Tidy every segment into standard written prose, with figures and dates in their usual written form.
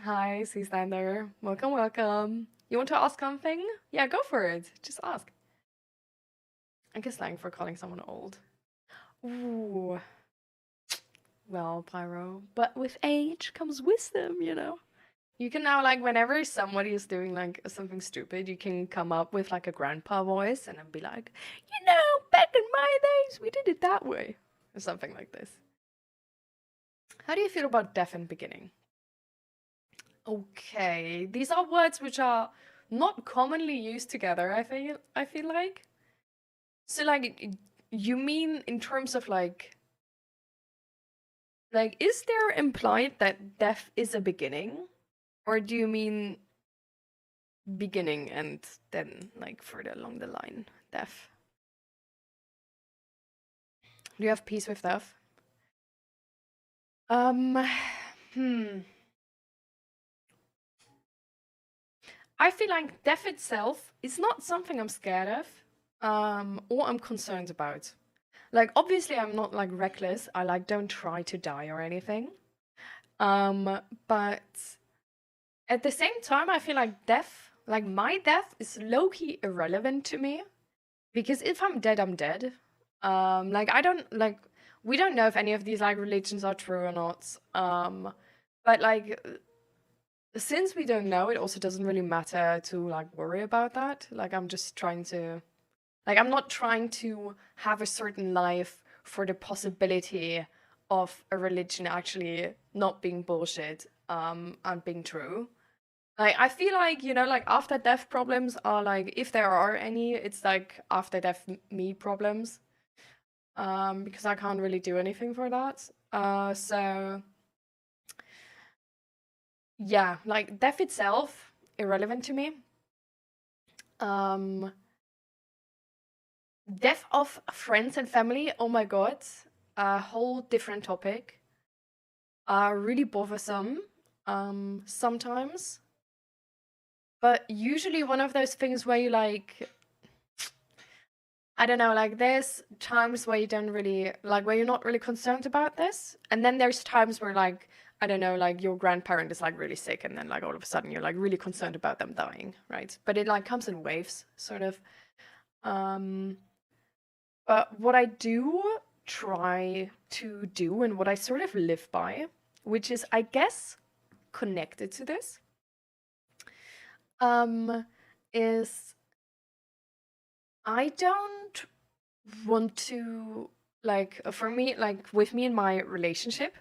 Hi, Seaslander. Welcome, welcome. You want to ask something? Yeah, go for it. Just ask. I guess slang for calling someone old. Ooh. Well, Pyro. But with age comes wisdom, you know? You can now, like, whenever somebody is doing, like, something stupid, you can come up with, like, a grandpa voice and then be like, back in my days, we did it that way. Or something like this. How do you feel about deaf in beginning? Okay, these are words which are not commonly used together, I feel like. So like you mean in terms of like is there implied that death is a beginning? Or do you mean beginning and then like further along the line, death? Do you have peace with death? Hmm. I feel like death itself is not something I'm scared of, or I'm concerned about. Like, obviously, I'm not like reckless. I like don't try to die or anything. But at the same time, I feel like death, like my death, is low-key irrelevant to me because if I'm dead, I'm dead. Like I don't like we don't know if any of these like religions are true or not. But like since we don't know, it also doesn't really matter to like worry about that. Like I'm just trying to like I'm not trying to have a certain life for the possibility of a religion actually not being bullshit and being true. Like I feel like, like after death problems are like if there are any, it's like after death me problems. Because I can't really do anything for that. So yeah, like death itself, irrelevant to me. Um, Death of friends and family, oh my god, a whole different topic. Really bothersome, sometimes. But usually one of those things where you like, I don't know, like there's times where you don't really, like where you're not really concerned about this. And then there's times where like, I don't know, like your grandparent is like really sick and then like all of a sudden you're like really concerned about them dying, right? But it like comes in waves, sort of. Um, but what I do try to do and what I sort of live by, which is, I guess, connected to this, um, is I don't want to like for me like with me in my relationship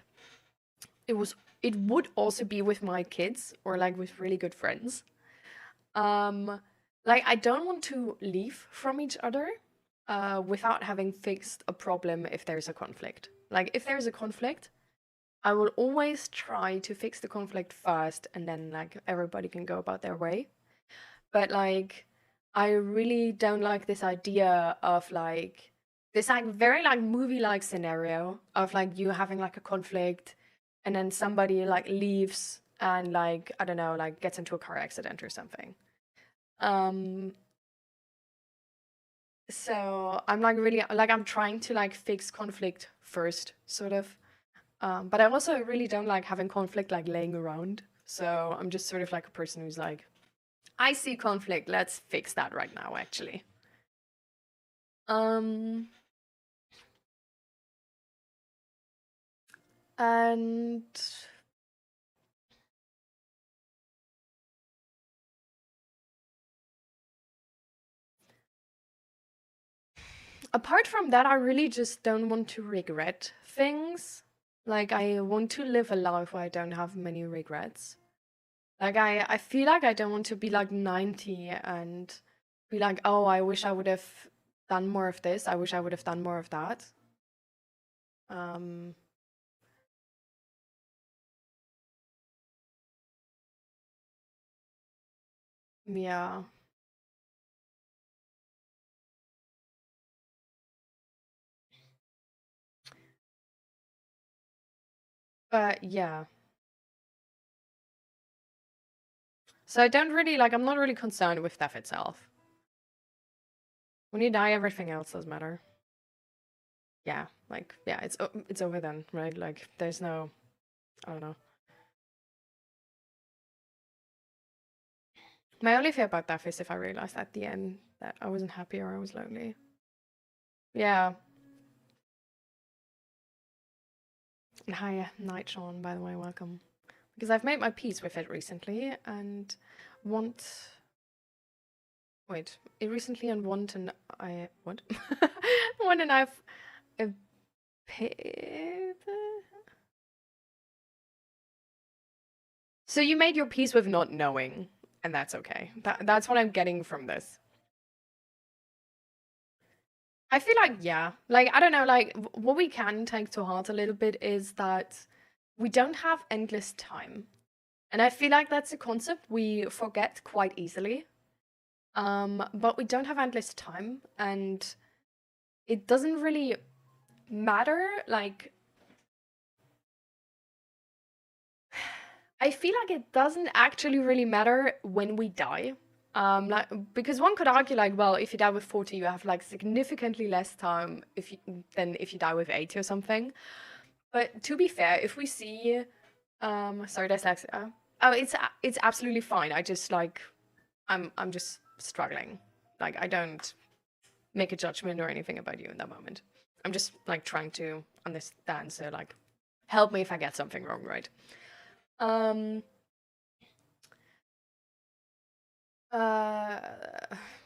it would also be with my kids or like with really good friends. um like I don't want to leave from each other without having fixed a problem if there's a conflict. Like if there's a conflict, I will always try to fix the conflict first and then like everybody can go about their way. But like I really don't like this idea of like this like very like movie like scenario of like you having like a conflict and then somebody like leaves and like I don't know like gets into a car accident or something. Um so I'm like really like I'm trying to like fix conflict first sort of. But I also really don't like having conflict like laying around. So I'm just sort of like a person who's like I see conflict. Let's fix that right now, actually. Um, and apart from that, I really just don't want to regret things. Like, I want to live a life where I don't have many regrets. Like, I feel like I don't want to be like 90 and be like, oh, I wish I would have done more of this. I wish I would have done more of that. Um, yeah. But yeah. So I don't really like, I'm not really concerned with death itself. When you die, everything else does matter. Yeah, like yeah, it's over then, right? Like there's no, I don't know. My only fear about that is if I realized at the end that I wasn't happy or I was lonely. Yeah. Hi, Night Sean, by the way, welcome. Because I've made my peace with it recently and want... Wait, it recently and want and I... What? Want and I've... So you made your peace with not knowing, and that's okay. That's what I'm getting from this. I feel like, yeah, like, I don't know, like, what we can take to heart a little bit is that we don't have endless time. And I feel like that's a concept we forget quite easily. But we don't have endless time, and it doesn't really matter, like... I feel like it doesn't actually really matter when we die. Like, because one could argue, like, well, if you die with 40, you have like significantly less time than if you die with 80 or something. But to be fair, if we see, sorry, dyslexia. Oh, it's absolutely fine. I just like, I'm just struggling. Like, I don't make a judgment or anything about you in that moment. I'm just like trying to understand. So like, help me if I get something wrong, right?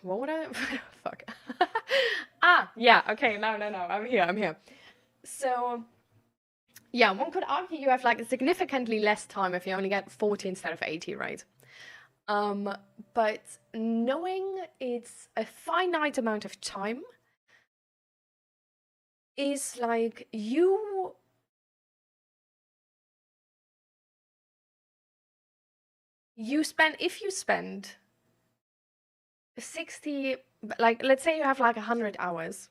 What would I... Fuck. Yeah, okay, no, I'm here. So, yeah, one could argue you have, like, significantly less time if you only get 40 instead of 80, right? But knowing it's a finite amount of time is, like, if you spend 60, like, let's say you have like 100 hours.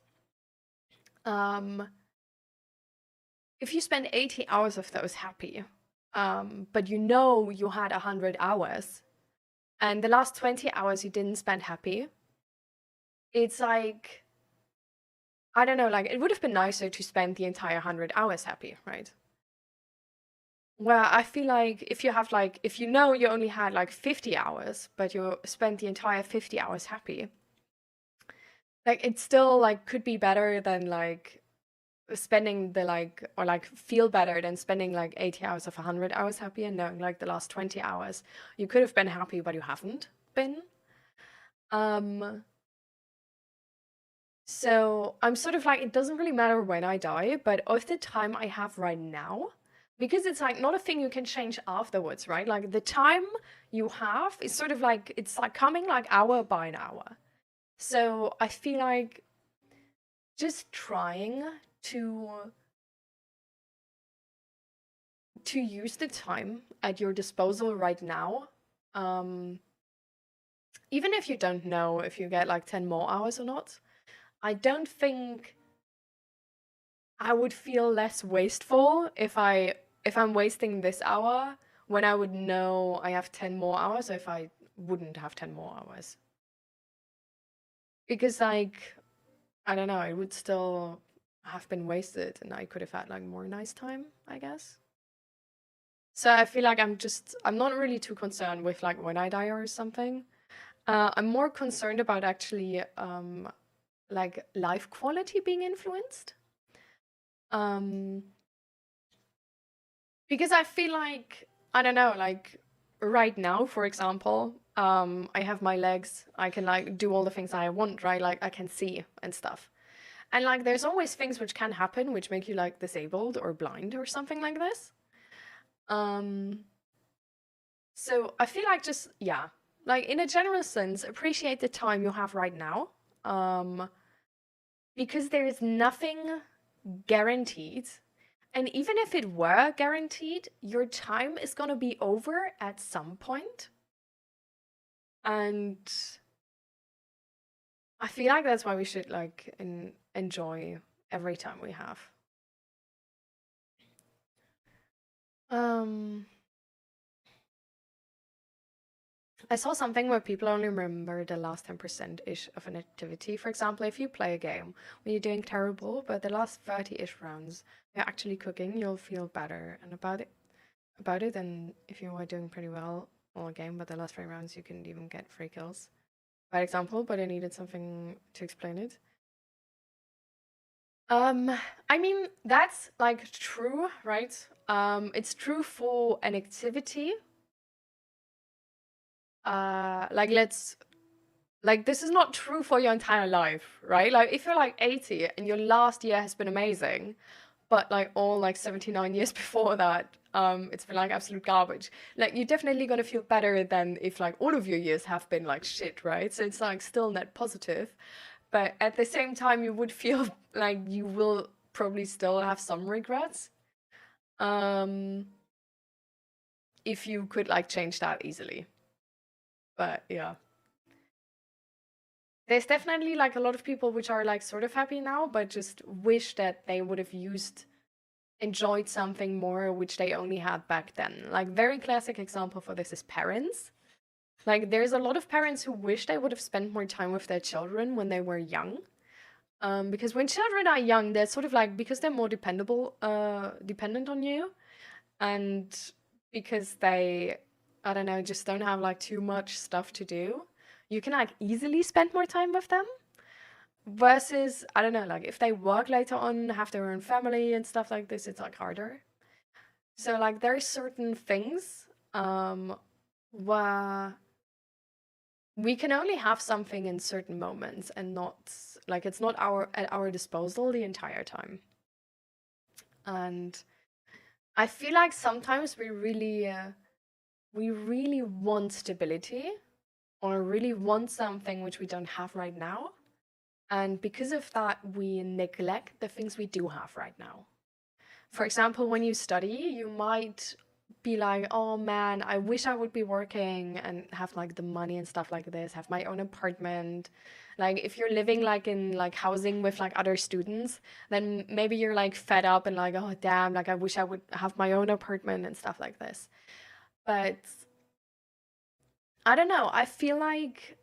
If you spend 80 hours of those happy, but you know you had 100 hours, and the last 20 hours you didn't spend happy, it's like, I don't know, like, it would have been nicer to spend the entire 100 hours happy, right? Well, I feel like if you have like, if you know you only had like 50 hours, but you spent the entire 50 hours happy, like, it still like could be better than like spending the like, or like feel better than spending like 80 hours of 100 hours happy and knowing like the last 20 hours you could have been happy, but you haven't been. So I'm sort of like, it doesn't really matter when I die, but of the time I have right now, because it's like not a thing you can change afterwards, right? Like the time you have is sort of like, it's like coming like hour by an hour. So I feel like just trying to use the time at your disposal right now, even if you don't know if you get like 10 more hours or not, I don't think I would feel less wasteful if I'm wasting this hour when I would know I have 10 more hours, or if I wouldn't have 10 more hours. Because like, I don't know, it would still have been wasted and I could have had like more nice time, I guess. So I feel like I'm not really too concerned with like when I die or something. I'm more concerned about actually like life quality being influenced. Because I feel like, I don't know, like right now, for example, I have my legs, I can like do all the things I want, right? Like I can see and stuff. And like there's always things which can happen which make you like disabled or blind or something like this. So I feel like just, yeah, like in a general sense, appreciate the time you have right now. Because there is nothing guaranteed. And even if it were guaranteed, your time is gonna be over at some point. And I feel like that's why we should like enjoy every time we have. I saw something where people only remember the last 10%-ish of an activity. For example, if you play a game when you're doing terrible, but the last 30-ish rounds you're actually cooking, you'll feel better and about it than if you were doing pretty well. Well, game, but the last 3 rounds you couldn't even get 3 kills. Bad example, but I needed something to explain it. I mean, that's like true, right? It's true for an activity. Like this is not true for your entire life, right? Like if you're like 80 and your last year has been amazing, but like all like 79 years before that, it's been like absolute garbage. Like you're definitely gonna feel better than if like all of your years have been like shit, right? So it's like still net positive. But at the same time, you would feel like you will probably still have some regrets. If you could like change that easily. But yeah. There's definitely like a lot of people which are like sort of happy now, but just wish that they would have enjoyed something more which they only had back then. Like very classic example for this is parents. Like there's a lot of parents who wish they would have spent more time with their children when they were young. Because when children are young, they're sort of like, because they're more dependent on you, and because they, I don't know, just don't have like too much stuff to do, you can like easily spend more time with them. Versus, I don't know, like if they work later on, have their own family and stuff like this, it's like harder. So like there are certain things where we can only have something in certain moments and not like it's not at our disposal the entire time. And I feel like sometimes we really want stability or really want something which we don't have right now. And because of that, we neglect the things we do have right now. For example, when you study, you might be like, oh man, I wish I would be working and have like the money and stuff like this, have my own apartment. Like if you're living like in like housing with like other students, then maybe you're like fed up and like, oh damn, like I wish I would have my own apartment and stuff like this. But I don't know, I feel like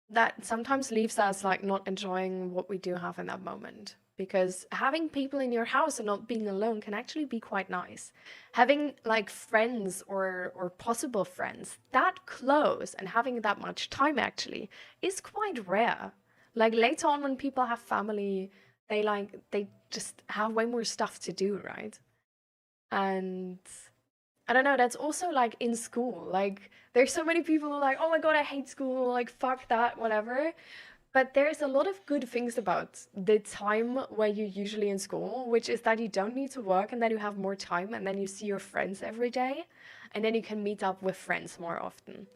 that sometimes leaves us like not enjoying what we do have in that moment. Because having people in your house and not being alone can actually be quite nice. Having like friends or possible friends that close and having that much time actually is quite rare. Like later on when people have family, they just have way more stuff to do, right? And I don't know, that's also like in school. Like there's so many people who are like, oh my god, I hate school, like fuck that, whatever. But there's a lot of good things about the time where you're usually in school, which is that you don't need to work and then you have more time and then you see your friends every day and then you can meet up with friends more often.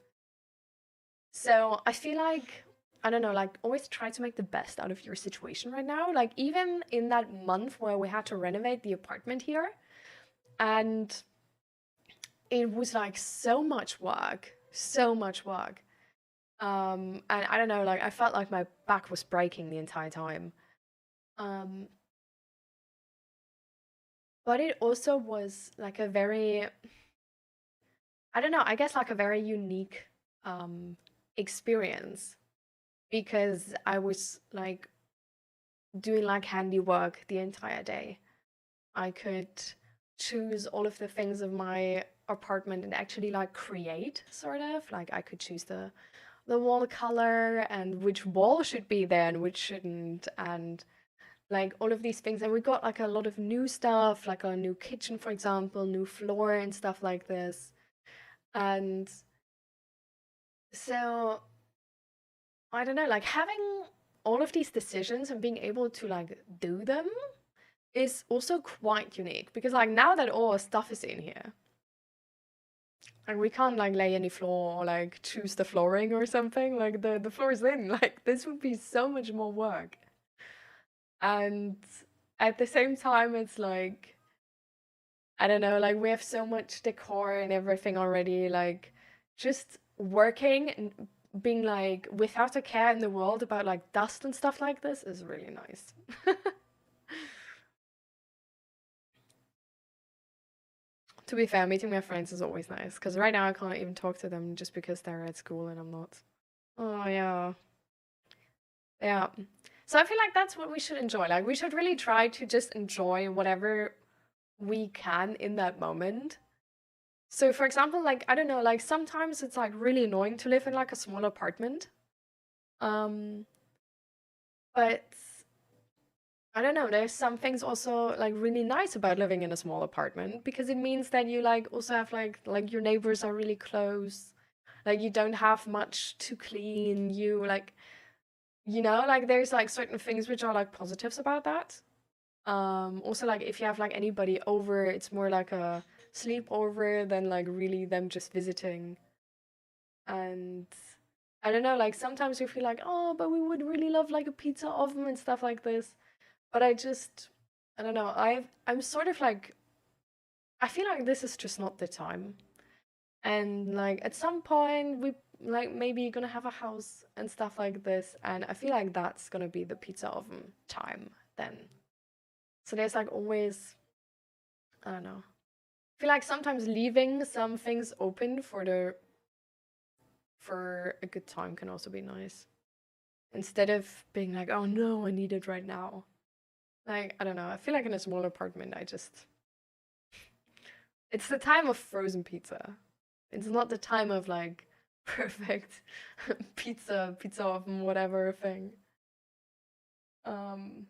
So I feel like, I don't know, like always try to make the best out of your situation right now. Like even in that month where we had to renovate the apartment here, and it was like so much work, so much work. And I don't know, like I felt like my back was breaking the entire time. Um, but it also was like a very, I don't know, I guess like a very unique experience because I was like doing like handiwork the entire day. I could choose all of the things of my apartment and actually like create sort of like I could choose the wall color and which wall should be there and which shouldn't, and like all of these things. And we got like a lot of new stuff, like a new kitchen, for example, new floor and stuff like this. And so I don't know, like having all of these decisions and being able to like do them is also quite unique because like now that all our stuff is in here, and we can't like lay any floor or like choose the flooring or something. Like the floor is in. Like this would be so much more work. And at the same time, it's like I don't know, like we have so much decor and everything already. Like just working and being like without a care in the world about like dust and stuff like this is really nice. To be fair, meeting my friends is always nice because right now I can't even talk to them just because they're at school and I'm not. Oh yeah. Yeah. So I feel like that's what we should enjoy. Like we should really try to just enjoy whatever we can in that moment. So for example, like, I don't know, like sometimes it's like really annoying to live in like a small apartment. Um, but I don't know, there's some things also like really nice about living in a small apartment because it means that you like also have like your neighbors are really close. Like you don't have much to clean. You like, you know, like there's like certain things which are like positives about that. Also like if you have like anybody over, it's more like a sleepover than like really them just visiting. And I don't know, like sometimes you feel like, oh, but we would really love like a pizza oven and stuff like this. But I don't know, I'm sort of like, I feel like this is just not the time. And like at some point we like maybe gonna have a house and stuff like this, and I feel like that's gonna be the pizza oven time then. So there's like always, I don't know. I feel like sometimes leaving some things open for a good time can also be nice. Instead of being like, oh no, I need it right now. Like, I don't know. I feel like in a small apartment, it's the time of frozen pizza. It's not the time of like perfect pizza oven, whatever thing. Um,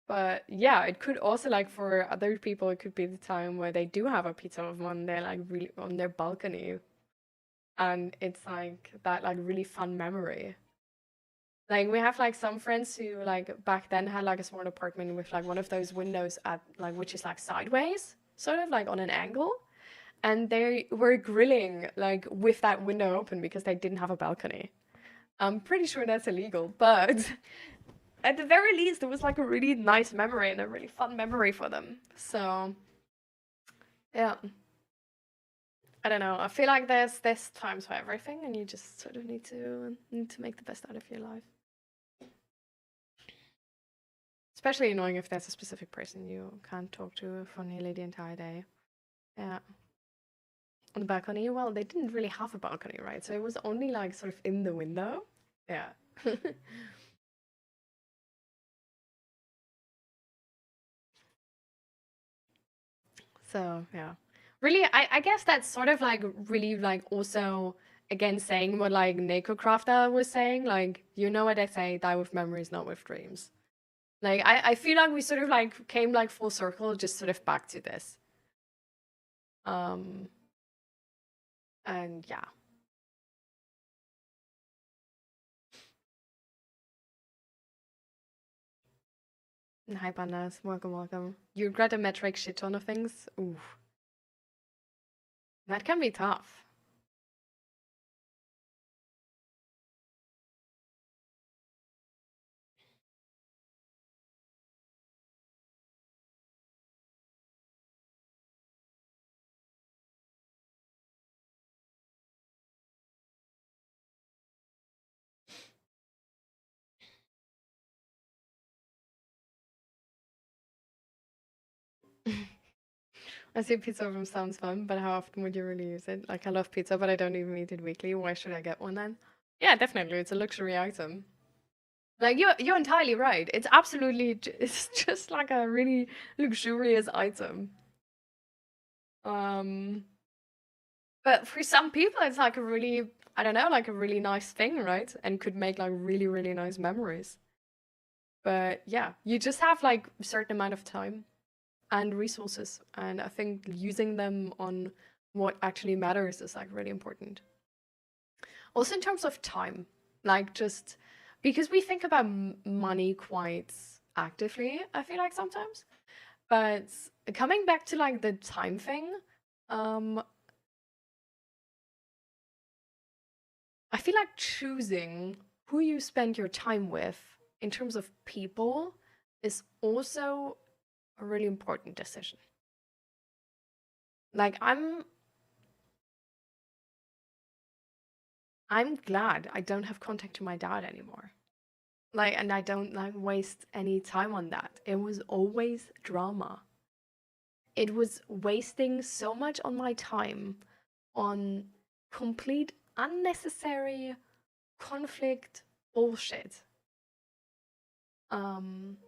but yeah, it could also like for other people, it could be the time where they do have a pizza oven on their like really on their balcony, and it's like that like really fun memory. Like we have like some friends who like back then had like a small apartment with like one of those windows at like which is like sideways, sort of like on an angle. And they were grilling like with that window open because they didn't have a balcony. I'm pretty sure that's illegal, but at the very least it was like a really nice memory and a really fun memory for them. So yeah. I don't know. I feel like there's times for everything and you just sort of need to make the best out of your life. Especially knowing if there's a specific person you can't talk to for nearly the entire day. Yeah. On the balcony, well, they didn't really have a balcony, right? So it was only like sort of in the window. Yeah. So yeah. Really, I guess that's sort of like really like also again saying what like Neko Crafter was saying, like, you know what they say, die with memories, not with dreams. Like I feel like we sort of like came like full circle just sort of back to this. Um and yeah. Hi pandas, welcome, welcome. You regret a metric shit ton of things? Ooh, that can be tough. I see pizza oven sounds fun, but how often would you really use it? Like, I love pizza, but I don't even eat it weekly. Why should I get one then? Yeah, definitely. It's a luxury item. Like, you're entirely right. It's absolutely, it's just like a really luxurious item. Um, but for some people, it's like a really, I don't know, like a really nice thing, right? And could make like really, really nice memories. But yeah, you just have like a certain amount of time and resources. And I think using them on what actually matters is like really important. Also, in terms of time, like just because we think about money quite actively, I feel like sometimes. But coming back to like the time thing, um, I feel like choosing who you spend your time with in terms of people is also a really important decision. Like I'm glad I don't have contact to my dad anymore. Like, and I don't like waste any time on that. It was always drama. It was wasting so much on my time on complete unnecessary conflict bullshit. Um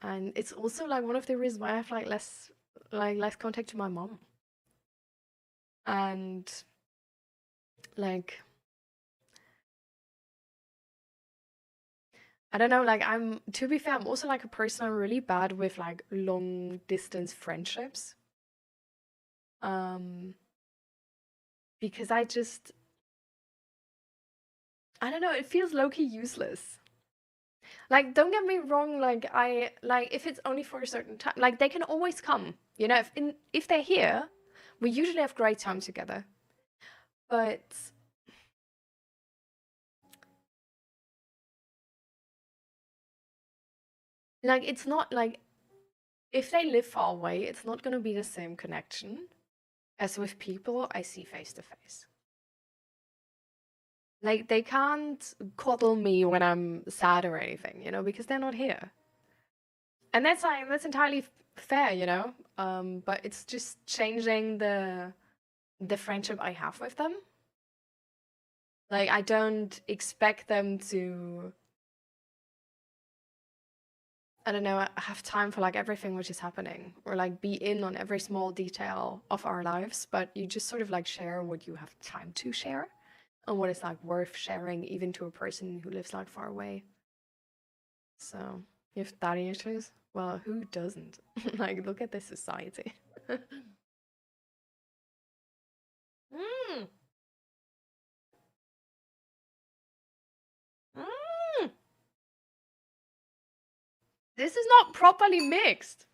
And it's also like one of the reasons why I have like less contact to my mom. And like, I don't know, like to be fair, I'm also like a person, I'm really bad with like long distance friendships. Because I don't know, it feels low-key useless. Like, don't get me wrong, like if it's only for a certain time, like they can always come, you know, if they're here, we usually have great time together. But like, it's not like, if they live far away, it's not gonna be the same connection as with people I see face to face. Like, they can't coddle me when I'm sad or anything, you know, because they're not here. And that's like, that's entirely fair, you know? But it's just changing the friendship I have with them. Like, I don't expect them to, I don't know, have time for like everything which is happening, or like be in on every small detail of our lives, but you just sort of like share what you have time to share and what is like worth sharing even to a person who lives like far away. So, you have daddy issues? Well, who doesn't? Like, look at this society. Mm. Mm. This is not properly mixed.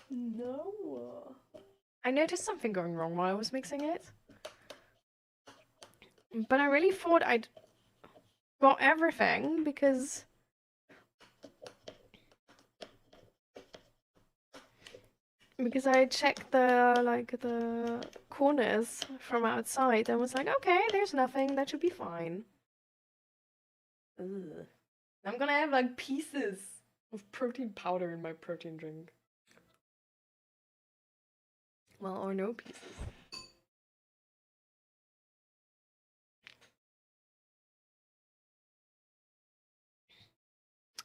No. I noticed something going wrong while I was mixing it. But I really thought I'd got everything because I checked the corners from outside and was like, okay, there's nothing, that should be fine. Ugh. I'm gonna have like pieces of protein powder in my protein drink. Well, or no pieces.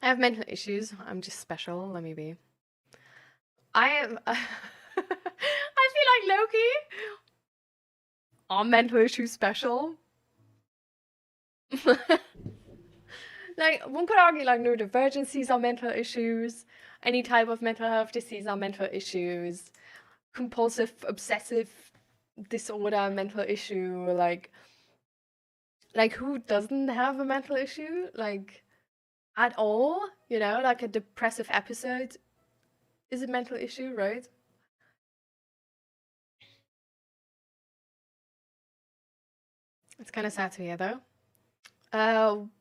I have mental issues. I'm just special. Let me be. I am. I feel like Loki. Are mental issues special? Like, one could argue like neurodivergencies are mental issues. Any type of mental health disease are mental issues. Compulsive obsessive disorder, mental issue. Like who doesn't have a mental issue? Like, at all, you know, like a depressive episode is a mental issue, right? It's kind of sad to hear, though.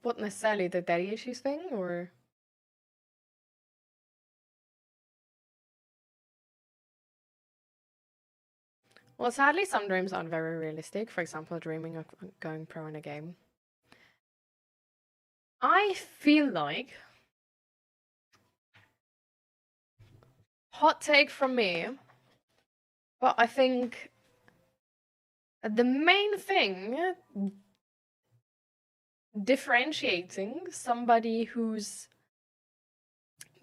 What necessarily, the daddy issues thing, or? Well, sadly, some dreams aren't very realistic. For example, dreaming of going pro in a game. I feel like, hot take from me, but I think the main thing differentiating somebody who's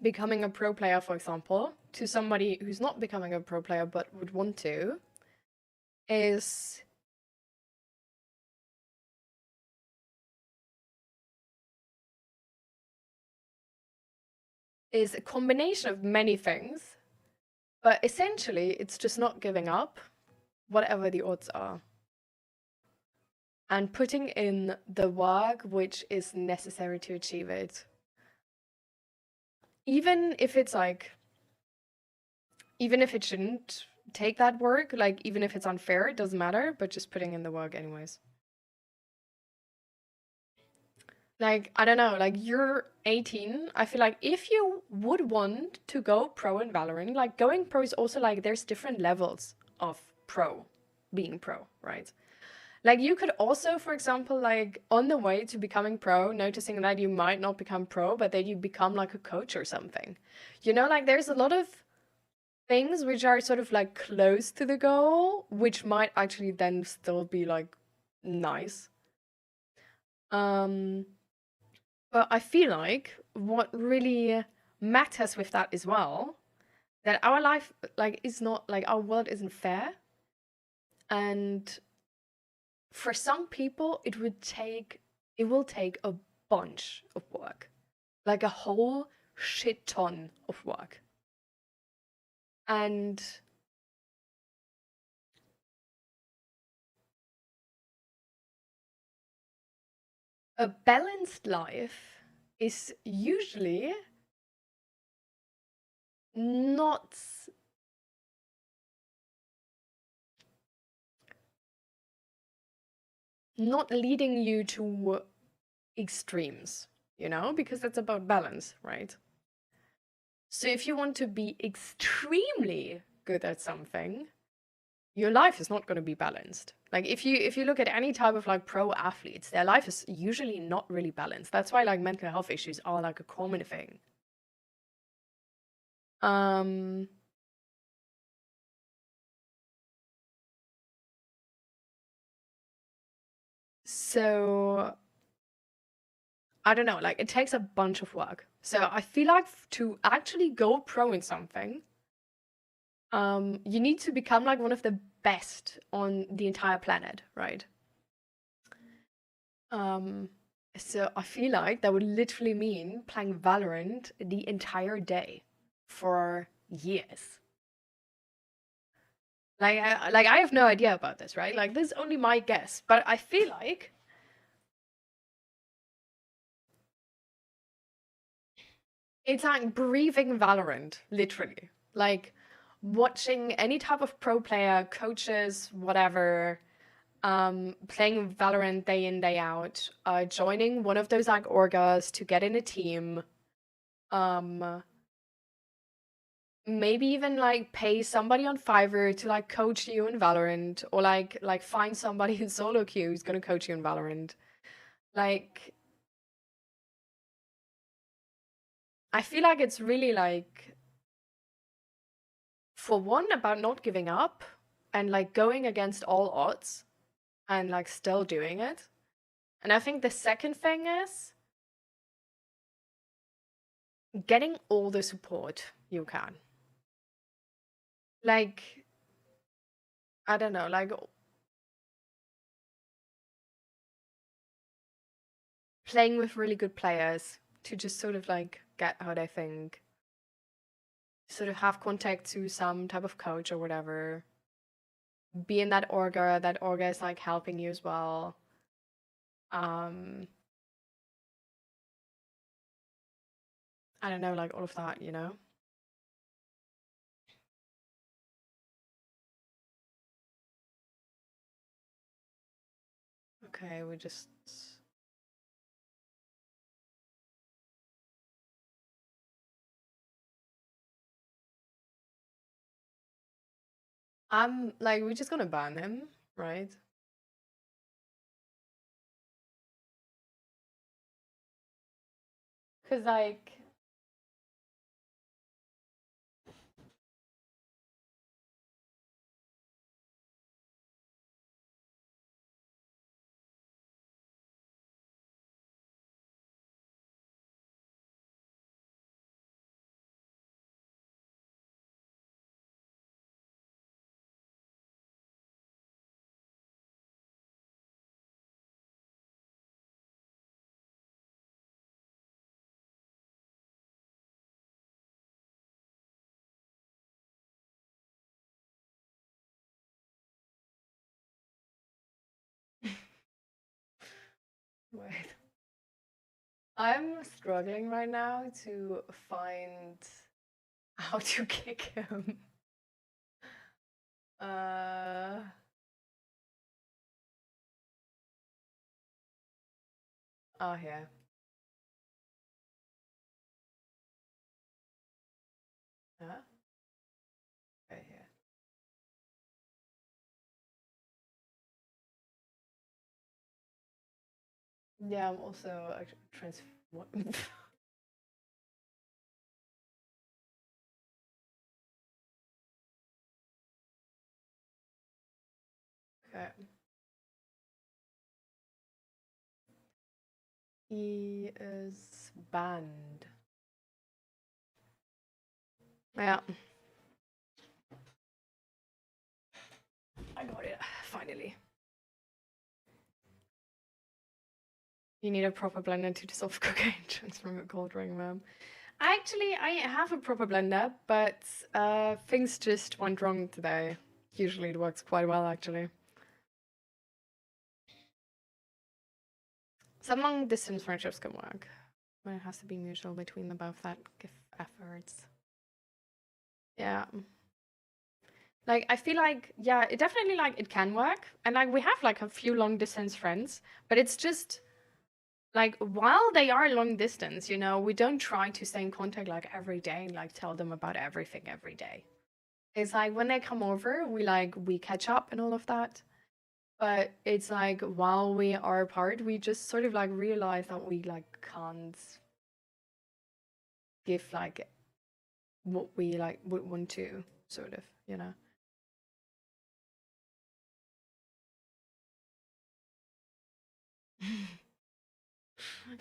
becoming a pro player, for example, to somebody who's not becoming a pro player but would want to, is a combination of many things, but essentially it's just not giving up, whatever the odds are, and putting in the work which is necessary to achieve it. Even if it's like, even if it shouldn't take that work, like even if it's unfair, it doesn't matter, but just putting in the work anyways. Like, I don't know, like you're 18. I feel like if you would want to go pro in Valorant, like going pro is also like there's different levels of being pro, right? Like you could also, for example, like on the way to becoming pro, noticing that you might not become pro, but that you become like a coach or something. You know, like there's a lot of things which are sort of like close to the goal, which might actually then still be like nice. But I feel like what really matters with that as well, that our life like is not like our world isn't fair, and for some people it will take a bunch of work, like a whole shit ton of work. And a balanced life is usually not leading you to extremes, you know, because it's about balance, right? So if you want to be extremely good at something, your life is not going to be balanced. Like if you look at any type of like pro athletes, their life is usually not really balanced. That's why like mental health issues are like a common thing. So I don't know, like it takes a bunch of work. So I feel like to actually go pro in something, you need to become like one of the best on the entire planet, right? So I feel like that would literally mean playing Valorant the entire day for years. Like I have no idea about this, right? Like this is only my guess, but I feel like it's like breathing Valorant, literally. Like watching any type of pro player, coaches, whatever, playing Valorant day in, day out, joining one of those like orgas to get in a team, maybe even like pay somebody on Fiverr to like coach you in Valorant, or like find somebody in solo queue who's gonna coach you in Valorant. Like I feel like it's really like, for one, about not giving up and like going against all odds and like still doing it. And I think the second thing is getting all the support you can. Like, I don't know, like playing with really good players to just sort of like get how they think, sort of have contact to some type of coach or whatever, be in that orga is like helping you as well. I don't know, like all of that, you know? Okay, we just... I'm like, we're just gonna ban him, right? Because like... Wait. I'm struggling right now to find how to kick him. Oh, here. Huh? Right here. Yeah, I'm also trans... What? Okay. He is band. Yeah. I got it, finally. You need a proper blender to dissolve cocaine from a cold ring, ma'am. Actually, I have a proper blender, but things just went wrong today. Usually it works quite well, actually. Some long-distance friendships can work, but it has to be mutual between them both that give efforts. Yeah. Like, I feel like, yeah, it definitely, like, it can work. And, like, we have, like, a few long-distance friends, but it's just, like, while they are long distance, you know, we don't try to stay in contact, like, every day and, like, tell them about everything every day. It's like, when they come over, we catch up and all of that. But it's like, while we are apart, we just sort of, like, realize that we, like, can't give, like, what we, like, would want to, sort of, you know?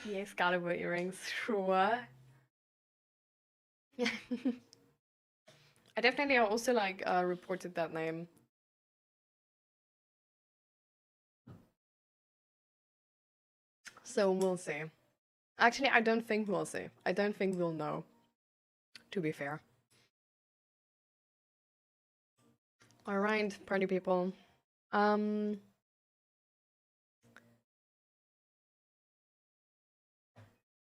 Yes, Excalibur earrings, sure. I definitely also, like, reported that name. So we'll see. Actually, I don't think we'll see. I don't think we'll know, to be fair. Alright, party people.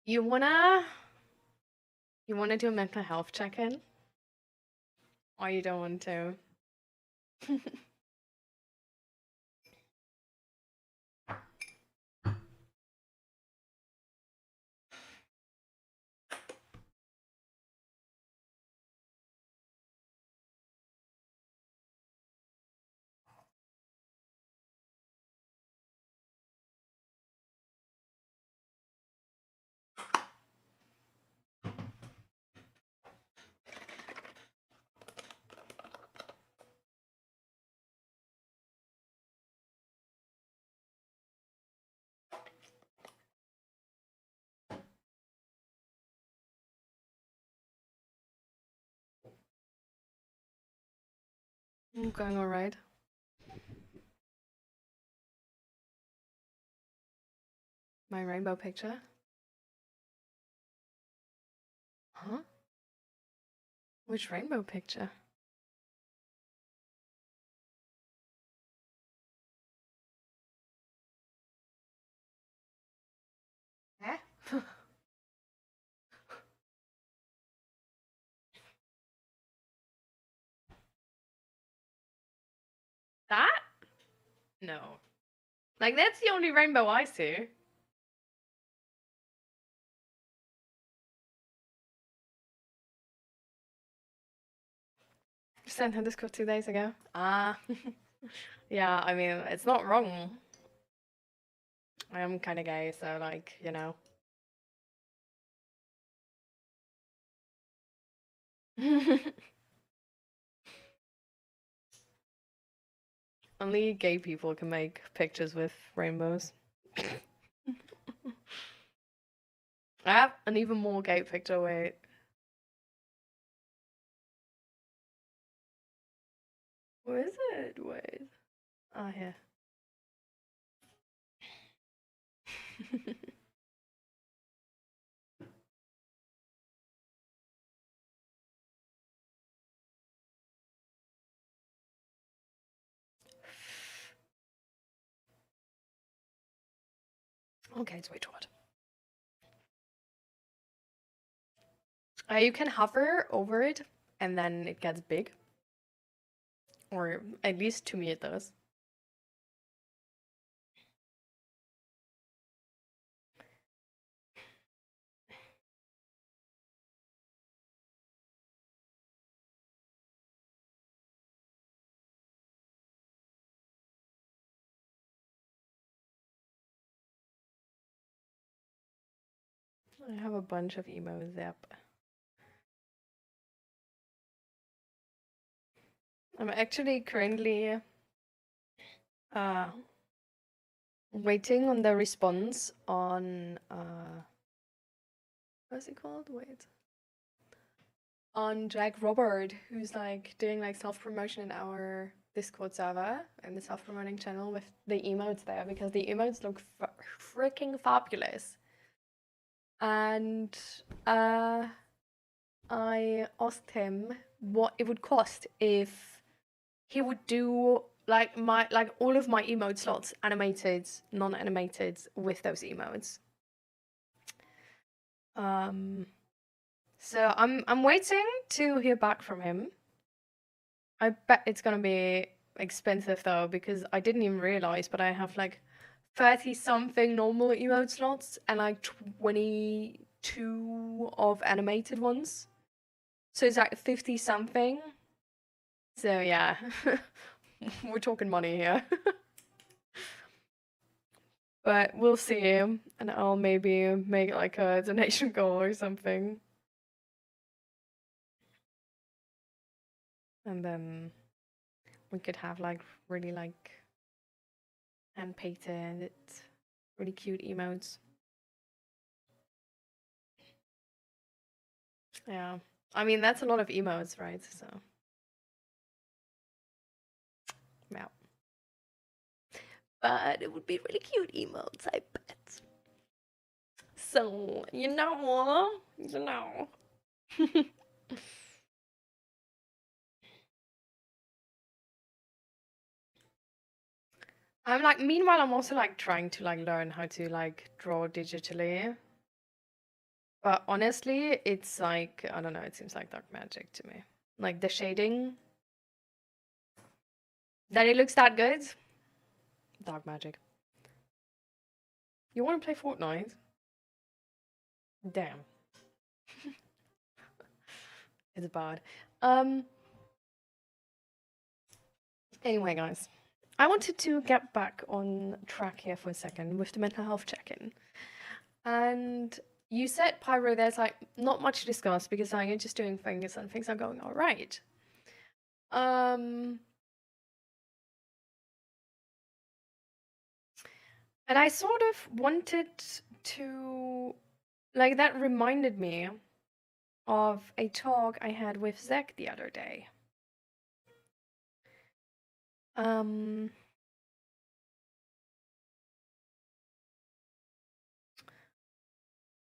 You wanna do a mental health check-in? Or you don't want to? I'm going alright. My rainbow picture? Huh? Which rainbow picture? Eh? That? No. Like, that's the only rainbow I see. Sent her Discord 2 days ago. Ah. Yeah, I mean, it's not wrong. I am kind of gay, so, like, you know. Only gay people can make pictures with rainbows. I have an even more gay picture, wait. Where is it? Wait. Ah, here. Okay, it's way too hot. You can hover over it and then it gets big. Or at least to me it does. I have a bunch of emos, yep. I'm actually currently waiting on the response on what's it called? Wait. On Jack Robert, who's like doing like self-promotion in our Discord server and the self-promoting channel with the emotes there, because the emotes look freaking fabulous. And I asked him what it would cost if he would do like all of my emote slots, animated, non-animated, with those emotes. So I'm waiting to hear back from him. I bet it's gonna be expensive though, because I didn't even realize, but I have like 30 something normal emote slots and like 22 of animated ones. So it's like 50 something. So yeah, we're talking money here. But we'll see, and I'll maybe make like a donation goal or something. And then we could have like really like hand-painted, really cute emotes. Yeah, I mean, that's a lot of emotes, right? So yeah. But it would be really cute emotes, I bet. So, you know. I'm like, meanwhile, I'm also like trying to like learn how to like draw digitally. But honestly, it's like, I don't know, it seems like dark magic to me. Like the shading, that it looks that good. Dark magic. You want to play Fortnite? Damn. It's bad. Anyway, guys, I wanted to get back on track here for a second with the mental health check-in. And you said, Pyro, there's like not much to discuss because like, you're just doing things and things are going all right. And I sort of wanted to, like, that reminded me of a talk I had with Zach the other day.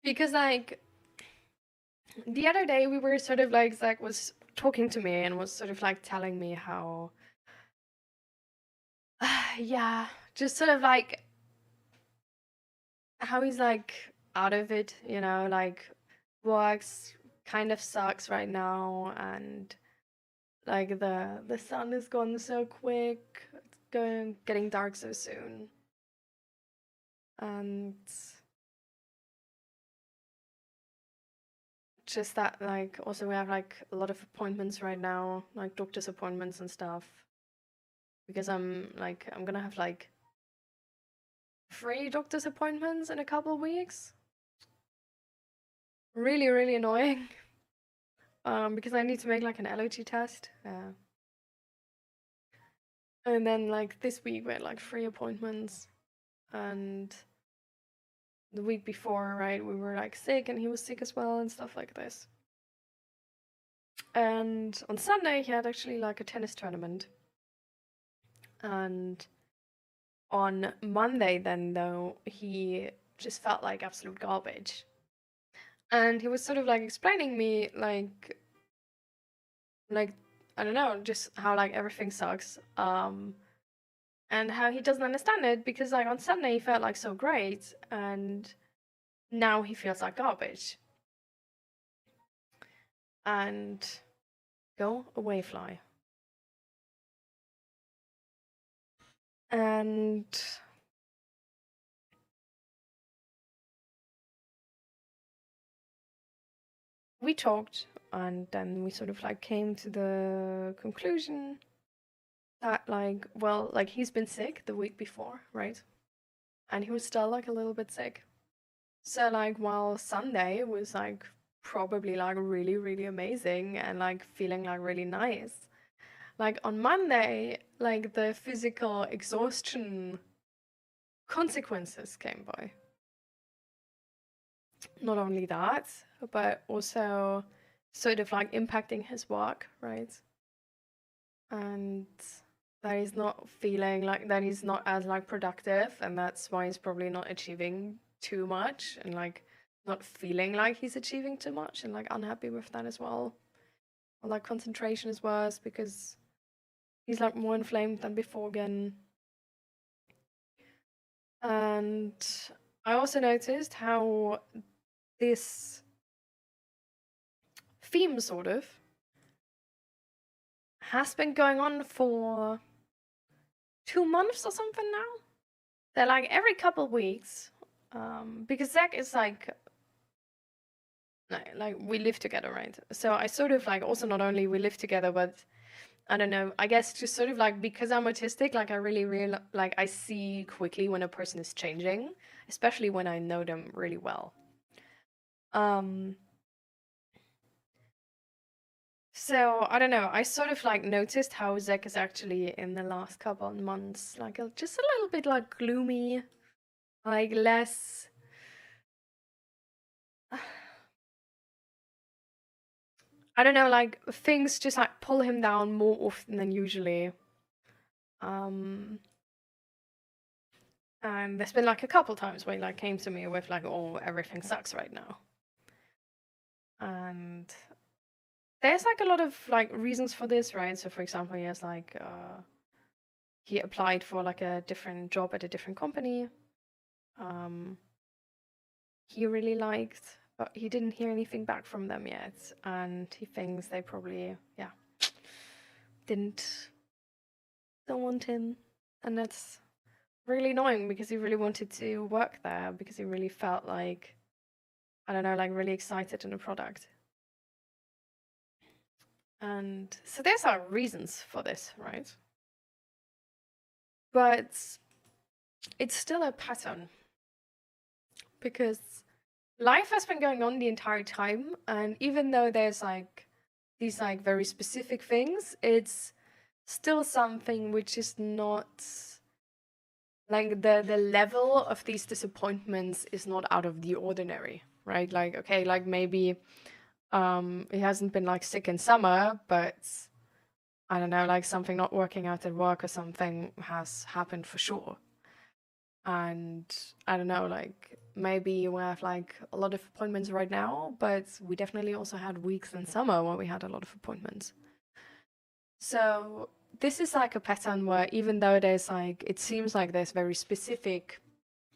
Because like the other day we were sort of like, Zach was talking to me and was sort of like telling me how yeah, just sort of like how he's like out of it, you know, like works kind of sucks right now, and like the sun is gone so quick, it's getting dark so soon. And just that like also we have like a lot of appointments right now, like doctor's appointments and stuff, because I'm gonna have like 3 doctor's appointments in a couple of weeks. Really, really annoying. Because I need to make like an allergy test. And then like this week we had like 3 appointments, and the week before, right, we were like sick and he was sick as well and stuff like this. And on Sunday he had actually like a tennis tournament. And on Monday then though, he just felt like absolute garbage. And he was sort of like explaining me like I don't know, just how like everything sucks. And how he doesn't understand it because like on Sunday he felt like so great and now he feels like garbage. And go away, fly. And we talked, and then we sort of like came to the conclusion that like, well, like he's been sick the week before, right? And he was still like a little bit sick. So like while Sunday was like probably like really, really amazing and like feeling like really nice, like on Monday, like the physical exhaustion consequences came by. not only that, but also sort of like impacting his work, right? And that he's not feeling like that he's not as like productive, and that's why he's probably not achieving too much, and like not feeling like he's achieving too much, and like unhappy with that as well. Or like concentration is worse because he's like more inflamed than before again. And I also noticed how this theme sort of has been going on for 2 months or something now. They're like every couple weeks, because Zach is like we live together, right? So I sort of like also not only we live together, but I don't know, I guess just sort of like because I'm autistic, like I really like I see quickly when a person is changing, especially when I know them really well. So I don't know, I sort of like noticed how Zach is actually in the last couple of months like just a little bit like gloomy, like less I don't know, like things just like pull him down more often than usually. And there's been like a couple times where he like came to me with like, oh, everything sucks right now. And there's like a lot of like reasons for this, right? So for example, he has like he applied for like a different job at a different company. He really liked, but he didn't hear anything back from them yet, and he thinks they probably don't want him, and that's really annoying because he really wanted to work there, because he really felt like, I don't know, like really excited in the product. And so there's our reasons for this, right? But it's still a pattern, because life has been going on the entire time, and even though there's like these like very specific things, it's still something which is not like the level of these disappointments is not out of the ordinary, right? Like, okay, like maybe he hasn't been like sick in summer, but I don't know, like something not working out at work or something has happened for sure. And I don't know, like maybe we have like a lot of appointments right now, but we definitely also had weeks in summer where we had a lot of appointments. So this is like a pattern where even though there's like, it seems like there's very specific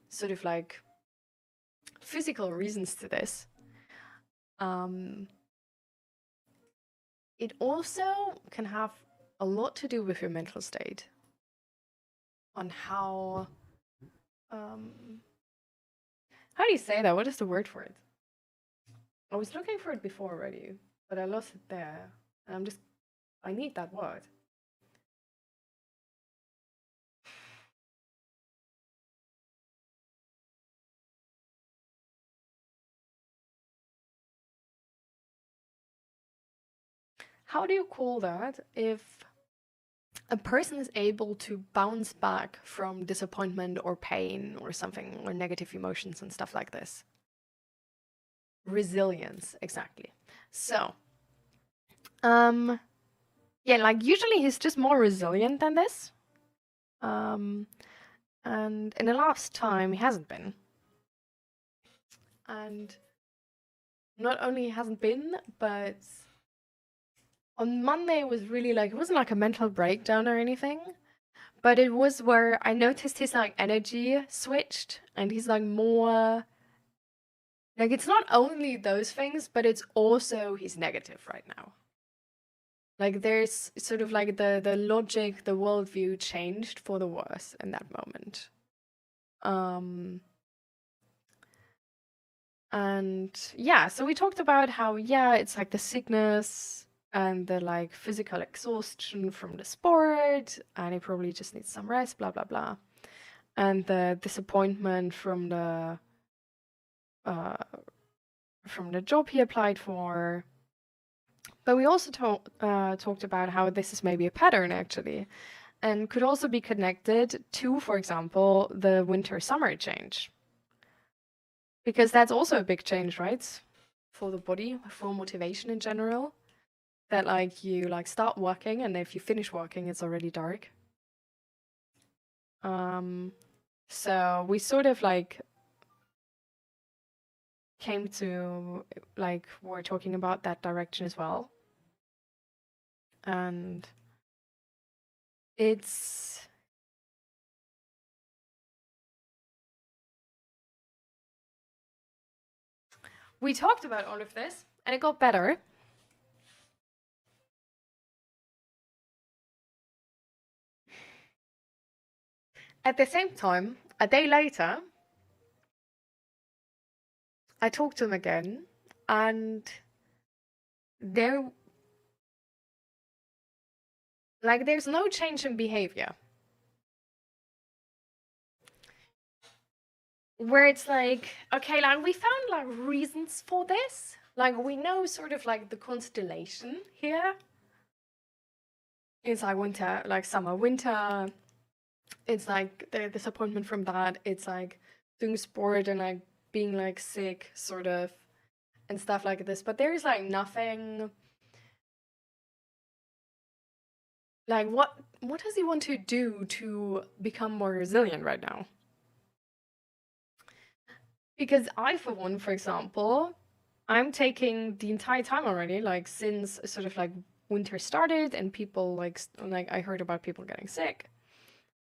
sort of like physical reasons to this, it also can have a lot to do with your mental state, on how do you say that? What is the word for it? I was looking for it before already, but I lost it there. And I need that word. How do you call that if a person is able to bounce back from disappointment or pain or something, or negative emotions and stuff like this? Resilience, exactly. So, yeah, like usually he's just more resilient than this. And in the last time he hasn't been. And not only he hasn't been, but on Monday it was really like, it wasn't like a mental breakdown or anything, but it was where I noticed his like energy switched, and he's like more like, it's not only those things, but it's also he's negative right now. Like there's sort of like the logic, the worldview changed for the worse in that moment. And yeah, so we talked about how, yeah, it's like the sickness and the like physical exhaustion from the sport, and he probably just needs some rest, blah, blah, blah. And the disappointment from the job he applied for. But we also talked about how this is maybe a pattern, actually, and could also be connected to, for example, the winter-summer change. because that's also a big change, right? For the body, for motivation in general. That like you like start working, and if you finish working, it's already dark. So we sort of like came to like we're talking about that direction as well. And we talked about all of this and it got better. At the same time, a day later, I talked to him again, and there's no change in behavior. Where it's like, okay, like we found like reasons for this. Like we know sort of like the constellation here. It's like winter, like summer, winter. It's like the disappointment from that. It's like doing sport and like being like sick, sort of, and stuff like this. But there is like nothing. Like what does he want to do to become more resilient right now? Because I, for one, for example, I'm taking the entire time already, like since sort of like winter started and people like I heard about people getting sick,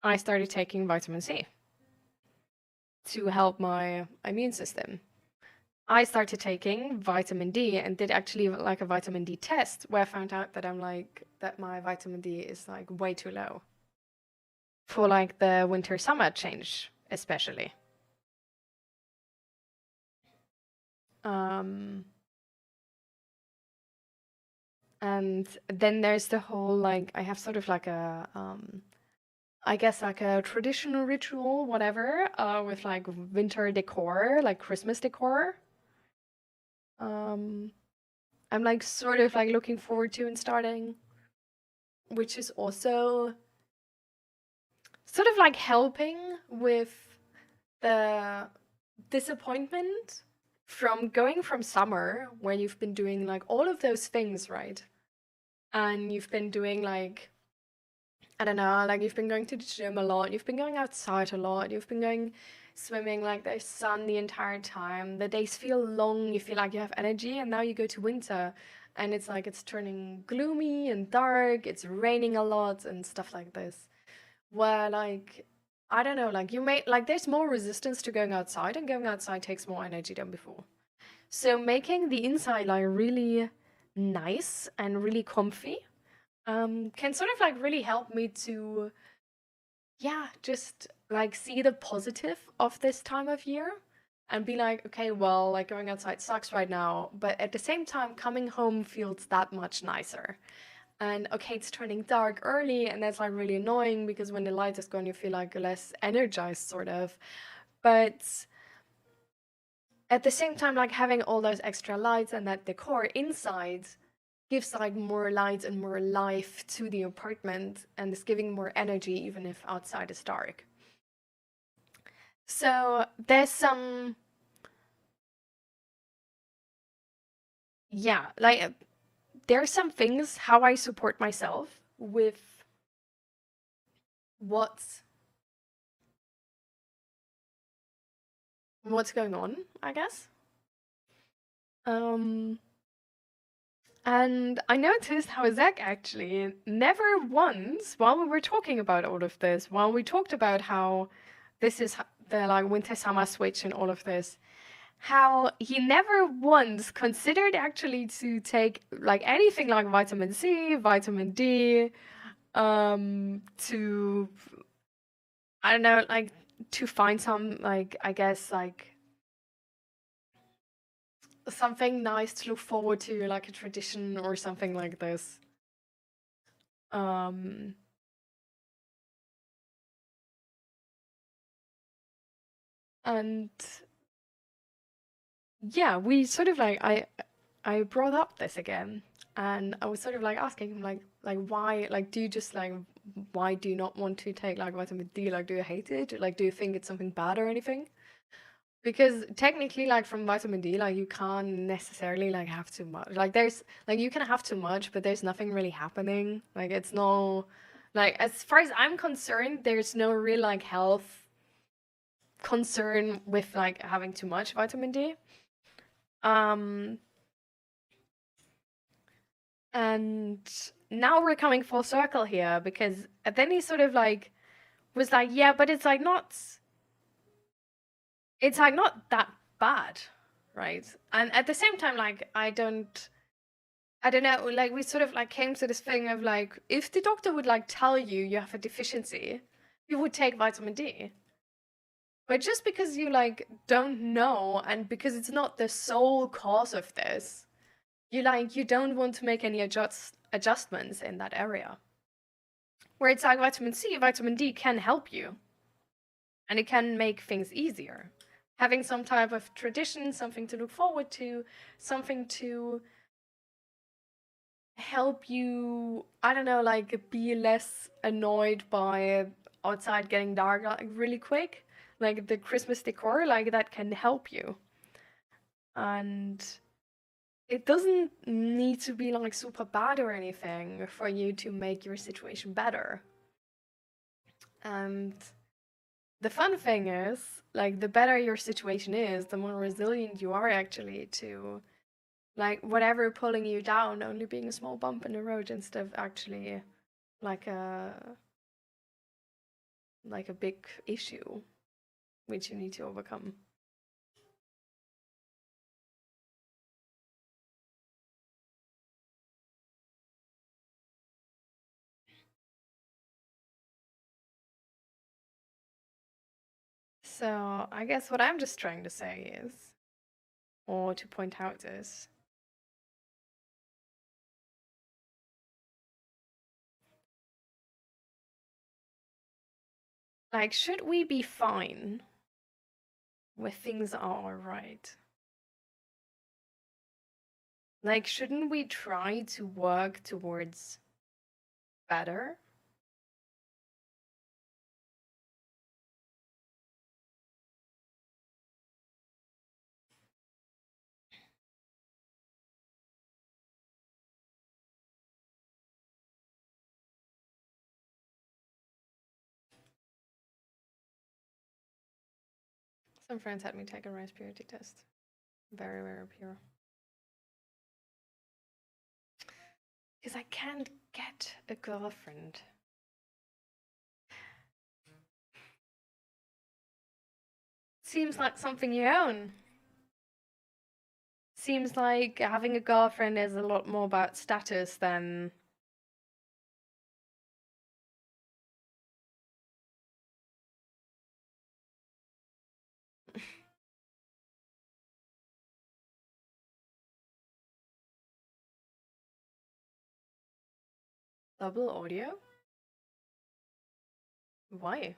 I started taking vitamin C to help my immune system. I started taking vitamin D and did actually like a vitamin D test where I found out that that my vitamin D is like way too low for like the winter summer change, especially. And then there's the whole like I have sort of like a I guess like a traditional ritual, whatever, with like winter decor, like Christmas decor. I'm like sort of like looking forward to and starting, which is also sort of like helping with the disappointment from going from summer where you've been doing like all of those things, right? And you've been doing like, I don't know, like you've been going to the gym a lot, you've been going outside a lot, you've been going swimming, like there's sun the entire time, the days feel long, you feel like you have energy, and now you go to winter and it's like it's turning gloomy and dark, it's raining a lot and stuff like this. Where like I don't know, like you may like there's more resistance to going outside, and going outside takes more energy than before. So making the inside like really nice and really comfy can sort of like really help me to just like see the positive of this time of year and be like, okay, well, like going outside sucks right now, but at the same time coming home feels that much nicer. And okay, it's turning dark early, and that's like really annoying because when the light is gone, you feel like less energized, sort of. But at the same time, like having all those extra lights and that decor inside gives like more light and more life to the apartment, and is giving more energy even if outside is dark. So there's some, like there are some things how I support myself with what's going on, I guess. And I noticed how Zach actually never once, while we were talking about all of this, while we talked about how this is the like winter summer switch and all of this, how he never once considered actually to take like anything like vitamin C, vitamin D, to I don't know, like to find some like I guess like something nice to look forward to, like a tradition or something like this. Um, and yeah, we sort of like I brought up this again, and I was sort of like asking him like why, like do you just like why do you not want to take like vitamin D? Like do you hate it? Like do you think it's something bad or anything? Because technically, like from vitamin D, like you can't necessarily like have too much. Like there's like you can have too much, but there's nothing really happening. Like it's no, like as far as I'm concerned, there's no real like health concern with like having too much vitamin D. Um, and now we're coming full circle here because then he sort of like was like, yeah, but it's like not that bad, right? And at the same time, like I don't know, like we sort of like came to this thing of like if the doctor would like tell you you have a deficiency, you would take vitamin D. But just because you like don't know and because it's not the sole cause of this, you don't want to make any adjustments in that area. Where it's like vitamin C, vitamin D can help you. And it can make things easier. Having some type of tradition, something to look forward to, something to help you, I don't know, like be less annoyed by outside getting dark like, really quick. Like the Christmas decor, like that can help you. And it doesn't need to be like super bad or anything for you to make your situation better. And the fun thing is, like, the better your situation is, the more resilient you are actually to, like, whatever pulling you down only being a small bump in the road instead of actually, like a big issue which you need to overcome. So I guess what I'm just trying to say is, or to point out is, like, should we be fine when things are alright? Like, shouldn't we try to work towards better? Some friends had me take a rice purity test. Very, very pure. Because I can't get a girlfriend. Seems like something you own. Seems like having a girlfriend is a lot more about status than... Double audio? Why?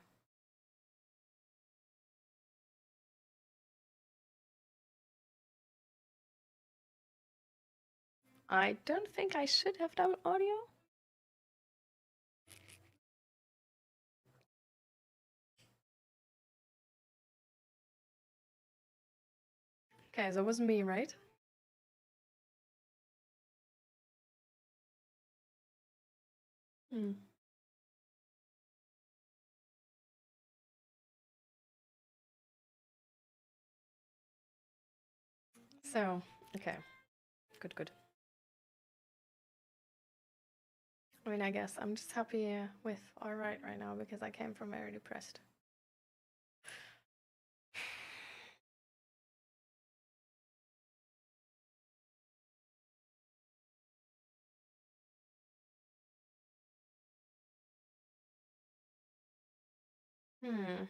I don't think I should have double audio. Okay, so it wasn't me, right? Hmm. So, okay. Good, good. I mean, I guess I'm just happy with alright right now because I came from very depressed. Hmm.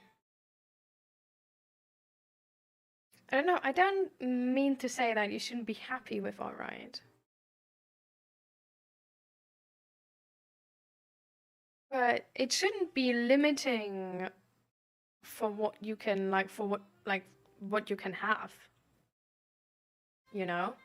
I don't know. I don't mean to say that you shouldn't be happy with alright. But it shouldn't be limiting for what you can what you can have. You know?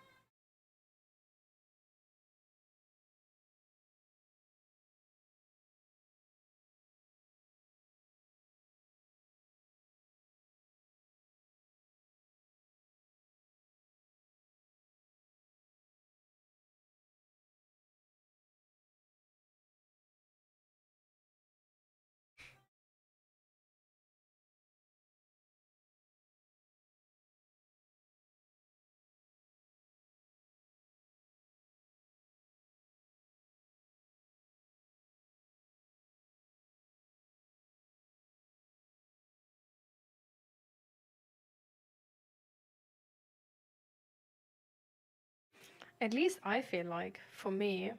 At least I feel like, for me,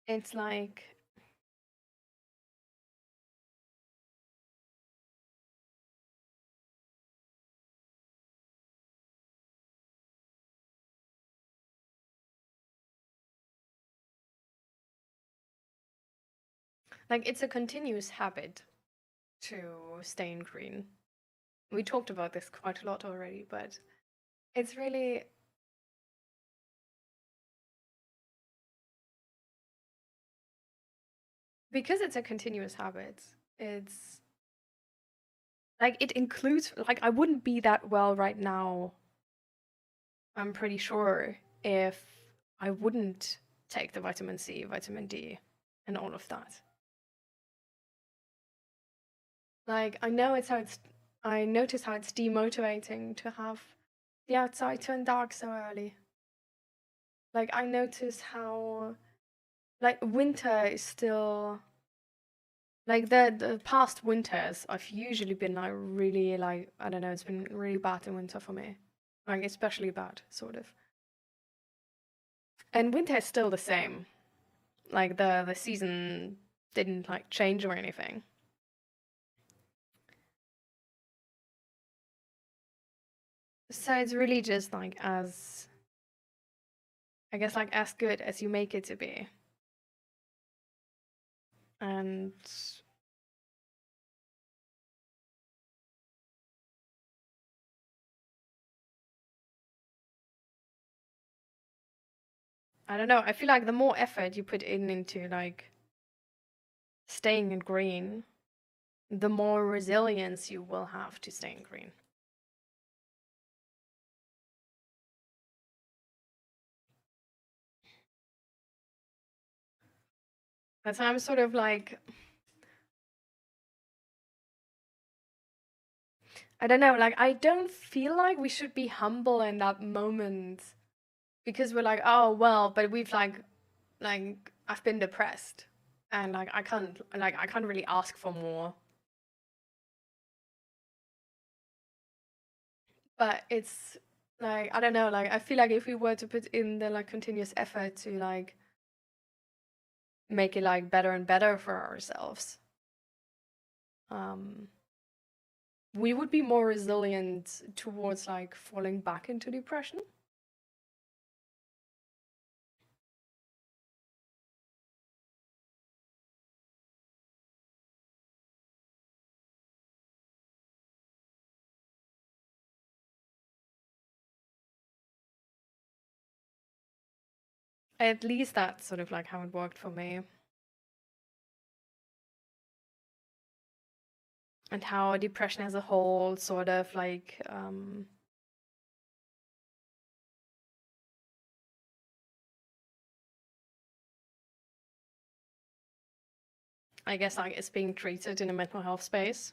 it's like it's a continuous habit to stay in green. We talked about this quite a lot already, but it's really because it's a continuous habit. It's like it includes, like, I wouldn't be that well right now, I'm pretty sure, if I wouldn't take the vitamin C, vitamin D, and all of that. Like, I notice how it's demotivating to have the outside turn dark so early. Like, I notice how, like, winter is still, like, the past winters, I've usually been, like, really, like, I don't know, it's been really bad in winter for me. Like, especially bad, sort of. And winter is still the same. Like, the season didn't, like, change or anything. So it's really just, like, as, I guess, like, as good as you make it to be. And I don't know, I feel like the more effort you put into, like, staying in green, the more resilience you will have to stay in green. That's why I'm sort of like, I don't know, like, I don't feel like we should be humble in that moment because we're like, oh, well, but we've like, I've been depressed and like, I can't really ask for more. But it's like, I don't know, like, I feel like if we were to put in the like continuous effort to like make it like better and better for ourselves, we would be more resilient towards like falling back into depression. At least that's sort of like how it worked for me. And how depression as a whole sort of like I guess like it's being treated in a mental health space.